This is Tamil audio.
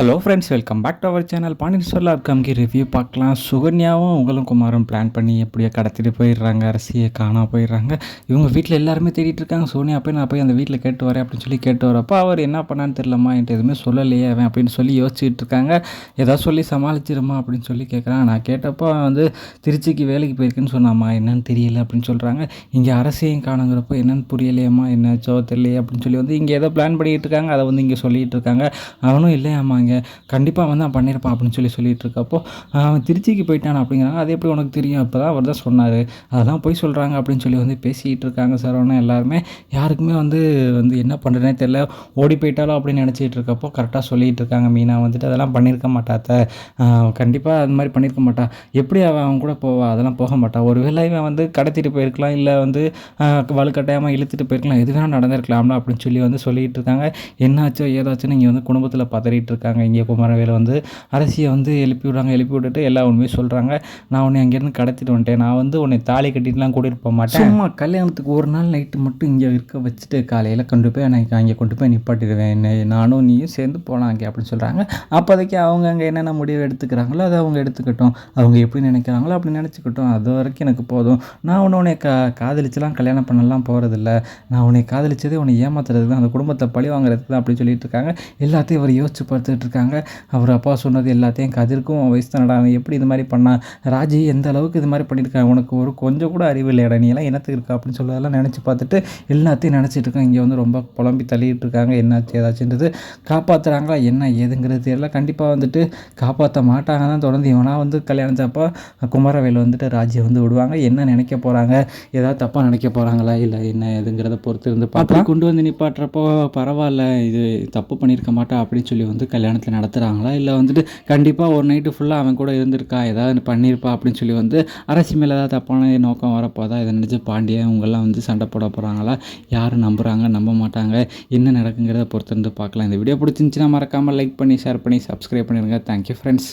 Hello friends, welcome back to our channel. Pandian ஸ்டோரில் இருக்காங்க ரிவ்யூ பார்க்கலாம். சுகன்யாவும் உங்களும் குமாரும் பிளான் பண்ணி எப்படியோ கடத்திட்டு போயிடுறாங்க. அரசியை காணா போயிடுறாங்க. இவங்க வீட்டில் எல்லாருமே தேடிட்டு இருக்காங்க. சோனியா போய் நான் போய் அந்த வீட்டில் கேட்டு வரேன் அப்படின்னு சொல்லி கேட்டு வரப்போ அவர் என்ன பண்ணான்னு தெரியலம்மா, என்கிட்ட எதுவுமே சொல்லலையே அவன் அப்படின்னு சொல்லி யோசிச்சுட்டு இருக்காங்க. ஏதாவது சொல்லி சமாளிச்சிருமா அப்படின்னு சொல்லி கேட்குறான். நான் கேட்டப்போ வந்து திருச்சிக்கு வேலைக்கு போயிருக்குன்னு சொன்னாம்மா, என்னன்னு தெரியல அப்படின்னு சொல்கிறாங்க. இங்கே அரசியையும் காணுங்கிறப்போ என்னன்னு புரியலையம்மா, என்னாச்சோ தெரியலையே அப்படின்னு சொல்லி வந்து இங்கே ஏதோ பிளான் பண்ணிகிட்டு இருக்காங்க. அதை வந்து இங்கே சொல்லிகிட்டு இருக்காங்க. அவனும் இல்லையாம்மா, கண்டிப்பாக வந்து அவன் பண்ணியிருப்பான் அப்படின்னு சொல்லிட்டு இருக்கப்போ அவன் திருச்சிக்கு போயிட்டான் அப்படிங்கிறாங்க. அது எப்படி உனக்கு தெரியும்? இப்போ தான் அவர் தான் சொன்னார், அதெல்லாம் போய் சொல்கிறாங்க அப்படின்னு சொல்லி வந்து பேசிகிட்டு இருக்காங்க. சரவணா எல்லாருமே யாருக்குமே வந்து வந்து என்ன பண்ணுறேனே தெரியல. ஓடி போயிட்டாலோ அப்படின்னு நினச்சிட்டு இருக்கப்போ கரெக்டாக சொல்லிகிட்டு இருக்காங்க. மீனா வந்துட்டு அதெல்லாம் பண்ணியிருக்க மாட்டாத்த, கண்டிப்பாக அது மாதிரி பண்ணியிருக்க மாட்டா. எப்படி அவன் கூட போவா? அதெல்லாம் போக மாட்டா. ஒரு வேளை இவன் வந்து கடத்திட்டு போயிருக்கலாம், இல்லை வந்து வலுக்கட்டாயமாக இழுத்துட்டு போயிருக்கலாம், எது வேணால் நடந்திருக்கலாம்ல அப்படின்னு சொல்லி வந்து சொல்லிகிட்டு இருக்காங்க. என்னாச்சோ ஏதாச்சுன்னு இங்கே வந்து குடும்பத்தில் பதறிட்டு இருக்காங்க. இங்கே குமரவேல் வந்து அரசியை வந்து எழுப்பி விட்டுட்டு எல்லா உண்மையும் சொல்கிறாங்க. நான் உன்னை அங்கேருந்து கடத்திட்டு வந்துட்டேன், நான் வந்து உன்னை தாலி கட்டிட்டுலாம் கூட்டிகிட்டு போக மாட்டேன், சும்மா கல்யாணத்துக்கு ஒரு நாள் நைட்டு மட்டும் இங்கே இருக்க வச்சுட்டு காலையில் கொண்டு போய் எனக்கு அங்கே கொண்டு போய் நிப்பாட்டிடுவேன், என்ன நானும் நீயும் சேர்ந்து போகலாம் அங்கே அப்படின்னு சொல்கிறாங்க. அப்போதைக்கு அவங்க அங்கே என்னென்ன முடிவு எடுத்துக்கிறாங்களோ அதை அவங்க எடுத்துக்கிட்டோம், அவங்க எப்படி நினைக்கிறாங்களோ அப்படி நினச்சிக்கிட்டோம், அது வரைக்கும் எனக்கு போதும். நான் உன்னை காதலிச்சுலாம் கல்யாணம் பண்ணலாம் போகிறதில்ல, நான் உன்னை காதலிச்சதே உன்னை ஏமாத்துறதுக்கு தான், அந்த குடும்பத்தை பழி வாங்குறதுக்கு தான் அப்படின்னு சொல்லிட்டு இருக்காங்க. எல்லாத்தையும் அவர் யோசிச்சு பார்த்துட்டு இருக்காங்க. அவர் அப்பா சொன்னது எல்லாத்தையும் கதிர்க்கும் வயசு தானடா, அவன் எப்படி இது மாதிரி பண்ணான், ராஜி எந்த அளவுக்கு இது மாதிரி பண்ணியிருக்காங்க, உனக்கு ஒரு கொஞ்சம் கூட அறிவு இல்லையடா, நீ எல்லாம் என்னத்துக்கு இருக்கா அப்படின்னு சொல்லதெல்லாம் நினச்சி பார்த்துட்டு எல்லாத்தையும் நினச்சிட்டு இருக்காங்க. இங்கே வந்து ரொம்ப புலம்பி தள்ளிட்டு இருக்காங்க. என்னாச்சு ஏதாச்சுன்றது காப்பாற்றுறாங்களா என்ன ஏதுங்கிறது தெரியல. கண்டிப்பாக வந்துட்டு காப்பாற்ற மாட்டாங்க தான். தொடர்ந்து இவனா வந்து கல்யாணத்தப்போ குமரவேல் வந்துட்டு ராஜியை வந்து விடுவாங்க. என்ன நினைக்க போகிறாங்க, ஏதாவது தப்பாக நினைக்க போகிறாங்களா இல்லை என்ன ஏதுங்கிறத பொறுத்து இருந்து பார்த்து கொண்டு வந்து நிப்பாட்டுறப்போ பரவாயில்ல, இது தப்பு பண்ணியிருக்க மாட்டா அப்படின்னு சொல்லி வந்து கல்யாணத்தில் நடத்துகிறாங்களா, இல்லை வந்துட்டு கண்டிப்பாக ஒரு நைட்டு ஃபுல்லாக அவன் கூட இருந்திருக்கா, ஏதாவது பண்ணியிருப்பா அப்படின்னு சொல்லி வந்து அரசி மேலே ஏதாவது தப்பான நோக்கம் வரப்போ தான் இதை நினச்சி பாண்டியன் இவங்கெல்லாம் வந்து சண்டை போட போகிறாங்களா, யார் நம்புகிறாங்க நம்ப மாட்டாங்க, என்ன நடக்குங்கிறத பொறுத்து இருந்து பார்க்கலாம். இந்த வீடியோ பிடிச்சிருந்துச்சின்னா மறக்காமல் லைக் பண்ணி ஷேர் பண்ணி சப்ஸ்கிரைப் பண்ணிடுங்க. Thank you friends.